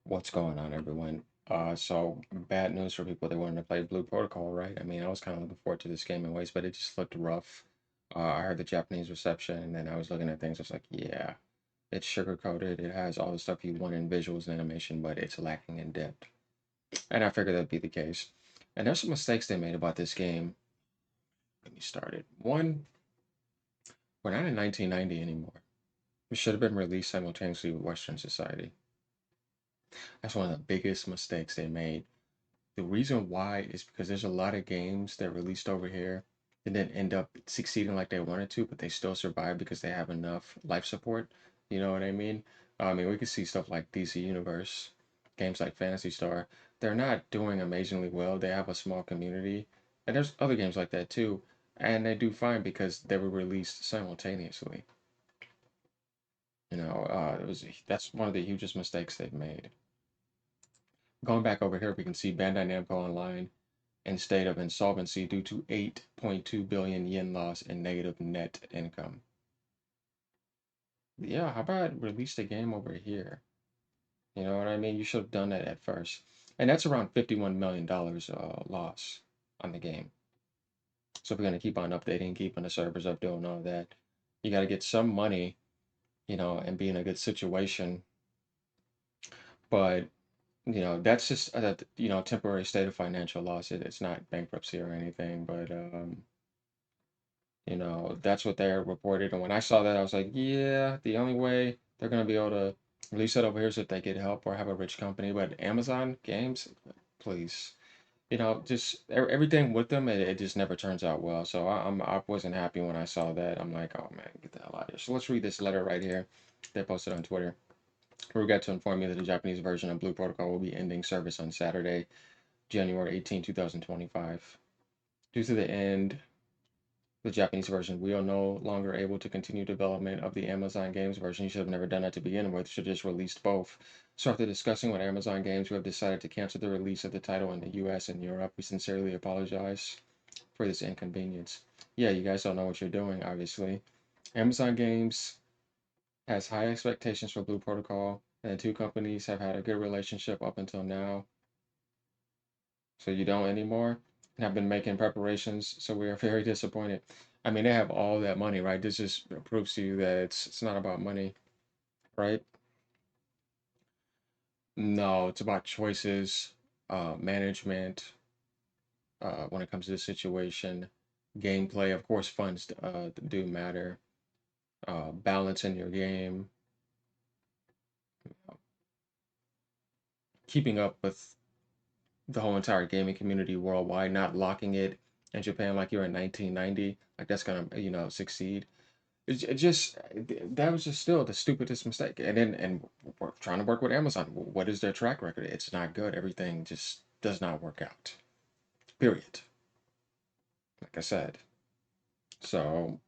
What's going on, everyone? So bad news for people that wanted to play Blue Protocol, right? I mean, I was kind of looking forward to this game in ways, but it just looked rough. I heard the Japanese reception, and then I was looking at things. I was like, yeah, it's sugar coated. It has all the stuff you want in visuals and animation, but it's lacking in depth. And I figured that'd be the case. And there's some mistakes they made about this game. Let me start it. One, we're not in 1990 anymore. It should have been released simultaneously with Western society. That's one of the biggest mistakes they made. The reason why is because there's a lot of games that released over here and then end up succeeding like they wanted to, but they still survive because they have enough life support. You know what I mean? I mean, we could see stuff like DC Universe, games like Fantasy Star. They're not doing amazingly well. They have a small community, and there's other games like that too, and they do fine because they were released simultaneously. That's one of the hugest mistakes they've made. Going back over here, we can see Bandai Namco Online in state of insolvency due to 8.2 billion yen loss in negative net income. Yeah, how about release the game over here? You know what I mean? You should have done that at first. And that's around $51 million loss on the game. So if we're going to keep on updating, keeping the servers up, doing all that, you got to get some money, and be in a good situation. But, that's just a, temporary state of financial loss. It's not bankruptcy or anything, but that's what they reported. And when I saw that, I was like, yeah, the only way they're going to be able to release it over here is if they get help or have a rich company. But Amazon games, please. Just everything with them, it just never turns out well. So I wasn't happy when I saw that. I'm like, oh man, get the hell out of here. So let's read this letter right here. They posted on Twitter. We got to inform you that the Japanese version of Blue Protocol will be ending service on Saturday, January 18, 2025. Due to the Japanese version, we are no longer able to continue development of the Amazon Games version. You should have never done that to begin with. Should have just released both. So after discussing with Amazon Games, we have decided to cancel the release of the title in the US and Europe. We sincerely apologize for this inconvenience. Yeah, you guys don't know what you're doing, obviously. Amazon Games has high expectations for Blue Protocol, and the two companies have had a good relationship up until now. So you don't anymore, and have been making preparations. So we are very disappointed. I mean, they have all that money, right? This just proves to you that it's not about money, right? No, it's about choices, management, when it comes to the situation, gameplay. Of course, funds do matter. Balance in your game, keeping up with the whole entire gaming community worldwide, not locking it in Japan like you're in 1990. Like that's gonna, succeed. It just that was just still the stupidest mistake. And we're trying to work with Amazon. What is their track record? It's not good. Everything just does not work out. Period. Like I said. So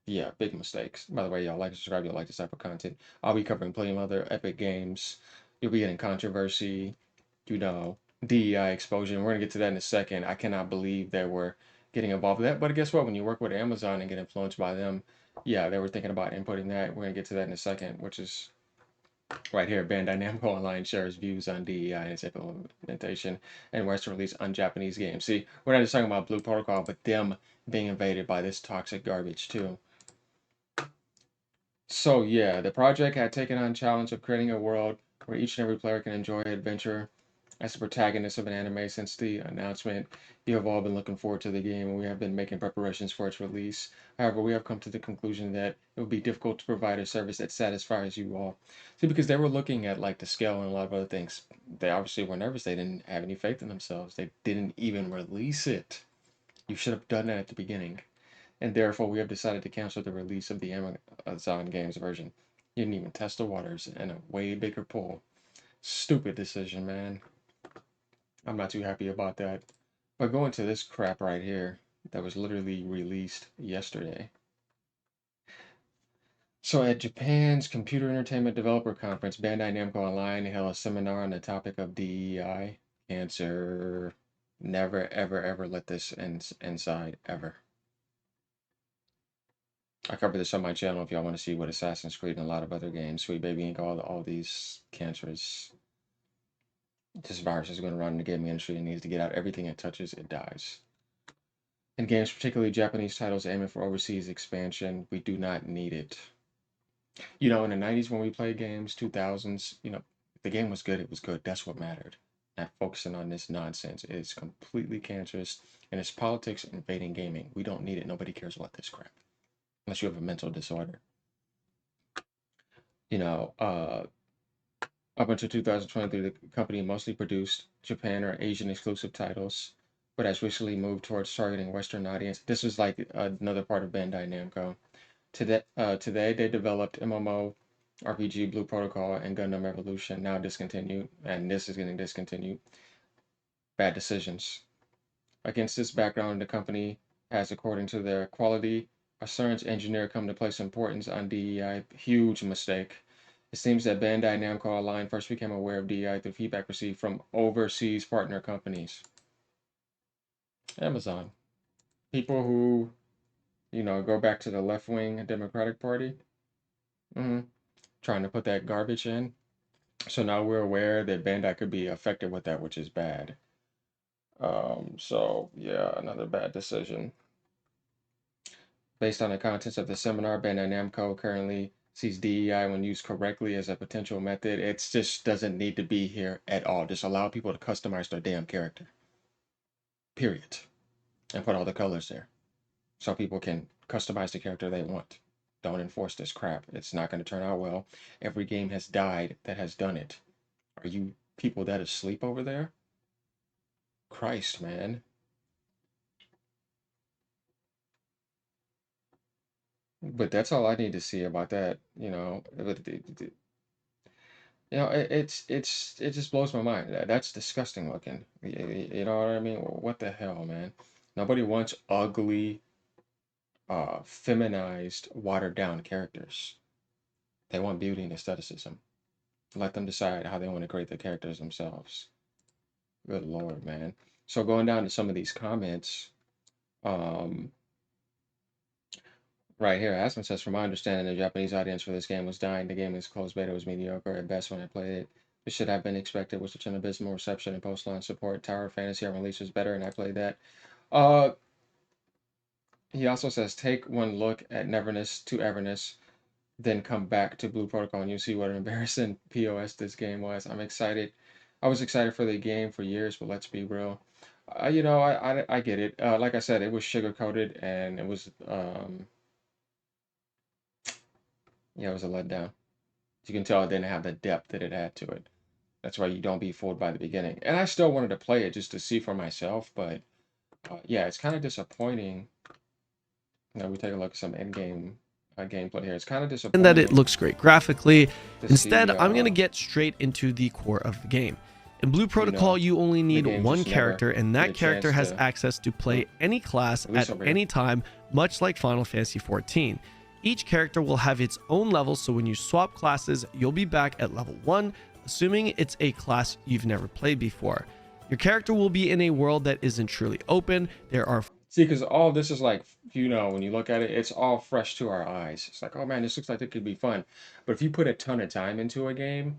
yeah, big mistakes. By the way, y'all like to subscribe. Y'all like this type of content. I'll be covering plenty of other epic games. You'll be getting controversy. You know, DEI exposure. And we're gonna get to that in a second. I cannot believe that we're getting involved with that. But guess what? When you work with Amazon and get influenced by them, yeah, they were thinking about inputting that. We're gonna get to that in a second, which is right here. Bandai Namco Online shares views on DEI and its implementation and Western release on Japanese games. See, we're not just talking about Blue Protocol, but them being invaded by this toxic garbage too. So yeah, the project had taken on challenge of creating a world where each and every player can enjoy adventure. As the protagonist of an anime since the announcement, you have all been looking forward to the game, and we have been making preparations for its release. However, we have come to the conclusion that it would be difficult to provide a service that satisfies you all. See, because they were looking at like the scale and a lot of other things. They obviously were nervous. They didn't have any faith in themselves. They didn't even release it. You should have done that at the beginning. And therefore, we have decided to cancel the release of the Amazon Games version. You didn't even test the waters in a way bigger pool. Stupid decision, man. I'm not too happy about that. But going to this crap right here that was literally released yesterday. So at Japan's Computer Entertainment Developer Conference, Bandai Namco Online held a seminar on the topic of DEI, cancer. Never, ever, ever let this inside, ever. I cover this on my channel if y'all want to see what Assassin's Creed and a lot of other games, Sweet Baby Ink, all these cancerous This virus is going to run in the gaming industry and needs to get out. Everything it touches, it dies. In games, particularly Japanese titles aiming for overseas expansion, we do not need it. You know, in the 90s when we played games, 2000s, you know, if the game was good, it was good. That's what mattered. Not focusing on this nonsense. It's completely cancerous and it's politics invading gaming. We don't need it. Nobody cares about this crap. Unless you have a mental disorder. You know, up until 2023, the company mostly produced Japan or Asian exclusive titles, but has recently moved towards targeting Western audience. This is like another part of Bandai Namco. Today they developed MMO, RPG, Blue Protocol, and Gundam Evolution, now discontinued, and this is getting discontinued. Bad decisions. Against this background, the company has, according to their quality assurance engineer, come to place importance on DEI. Huge mistake. It seems that Bandai Namco Line first became aware of DEI through feedback received from overseas partner companies. Amazon. People who, you know, go back to the left wing Democratic Party, hmm trying to put that garbage in. So now we're aware that Bandai could be affected with that, which is bad. So yeah, another bad decision. Based on the contents of the seminar, Bandai Namco currently sees DEI when used correctly as a potential method. It just doesn't need to be here at all. Just allow people to customize their damn character. Period. And put all the colors there. So people can customize the character they want. Don't enforce this crap. It's not going to turn out well. Every game has died that has done it. Are you people that asleep over there? Christ, man. But that's all I need to see about that, you know. You know, it just blows my mind. That's disgusting looking. You know what I mean? What the hell, man? Nobody wants ugly, feminized, watered down characters. They want beauty and aestheticism. Let them decide how they want to create the characters themselves. Good Lord, man. So going down to some of these comments, um, right here, Aspen says, from my understanding, the Japanese audience for this game was dying. The game's closed beta was mediocre at best when I played it. It should have been expected with such an abysmal reception and post-launch support. Tower of Fantasy on release was better, and I played that. Uh, he also says, take one look at Neverness to Everness, then come back to Blue Protocol, and you'll see what an embarrassing POS this game was. I'm excited. I was excited for the game for years, but let's be real. You know, I get it. Like I said, it was sugar coated, and it was yeah, it was a letdown. You can tell it didn't have the depth that it had to it. That's why you don't be fooled by the beginning. And I still wanted to play it just to see for myself, but yeah, it's kind of disappointing. Now we take a look at some in-game gameplay here. It's kind of And that it disappointing looks great graphically. to Instead, see, I'm going to get straight into the core of the game. In Blue you Protocol, know, you only the need game one just never character, and get that a character chance has to access to play any class at least at over here. any time, much like Final Fantasy XIV. Each character will have its own level, so when you swap classes, you'll be back at level 1, assuming it's a class you've never played before. Your character will be in a world that isn't truly open. There are See, because all this is like, you know, when you look at it, it's all fresh to our eyes. It's like, oh man, this looks like it could be fun. But if you put a ton of time into a game,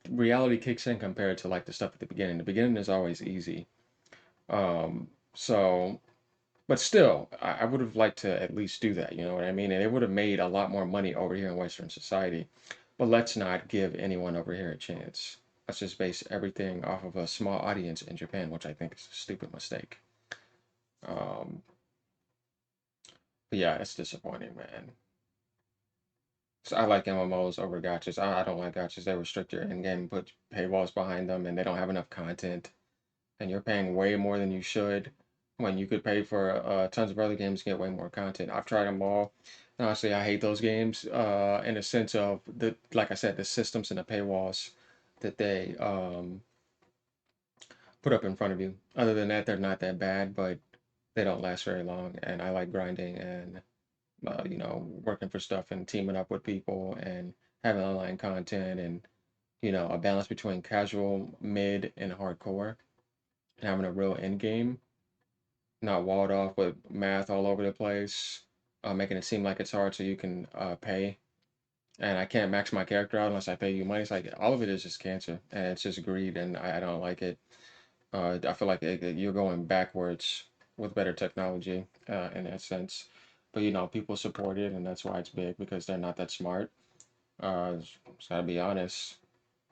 reality kicks in compared to like the stuff at the beginning. The beginning is always easy. So, but still, I would have liked to at least do that. You know what I mean? And it would have made a lot more money over here in Western society. But let's not give anyone over here a chance. Let's just base everything off of a small audience in Japan, which I think is a stupid mistake. Um, but yeah, it's disappointing, man. So I like MMOs over gachas. I don't like gachas. They restrict your in-game and put paywalls behind them, and they don't have enough content. And you're paying way more than you should when you could pay for tons of other games to get way more content. I've tried them all. And honestly, I hate those games in a sense of the, like I said, the systems and the paywalls that they put up in front of you. Other than that, they're not that bad, but they don't last very long. And I like grinding and you know, working for stuff and teaming up with people and having online content and, you know, a balance between casual, mid, and hardcore and having a real end game, not walled off with math all over the place, making it seem like it's hard so you can pay. and I can't max my character out unless I pay you money. It's like all of it is just cancer, and it's just greed, and I don't like it. I feel like you're going backwards with better technology in that sense. But people support it, and that's why it's big because they're not that smart. Just gotta be honest.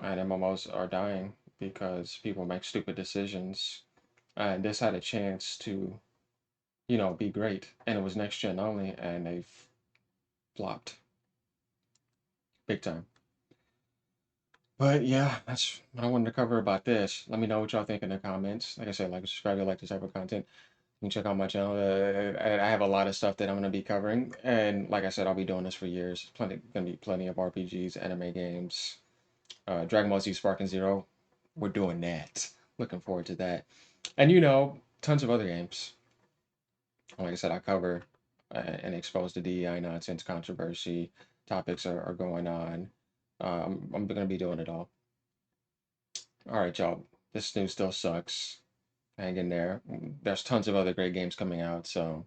And MMOs are dying because people make stupid decisions. And this had a chance to, be great, and it was next gen only, and they've flopped big time. But yeah, that's what I wanted to cover about this. Let me know what y'all think in the comments. Like I said, like, subscribe if you like this type of content. You can check out my channel. I have a lot of stuff that I'm going to be covering, and like I said, I'll be doing this for years. Gonna be plenty of RPGs, anime games, Dragon Ball Z Spark and Zero. We're doing that. Looking forward to that, and tons of other games. Like I said, I cover and expose the DEI nonsense, controversy, topics are going on. I'm going to be doing it all. All right, y'all. This news still sucks. Hang in there. There's tons of other great games coming out, so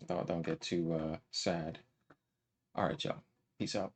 don't get too sad. All right, y'all. Peace out.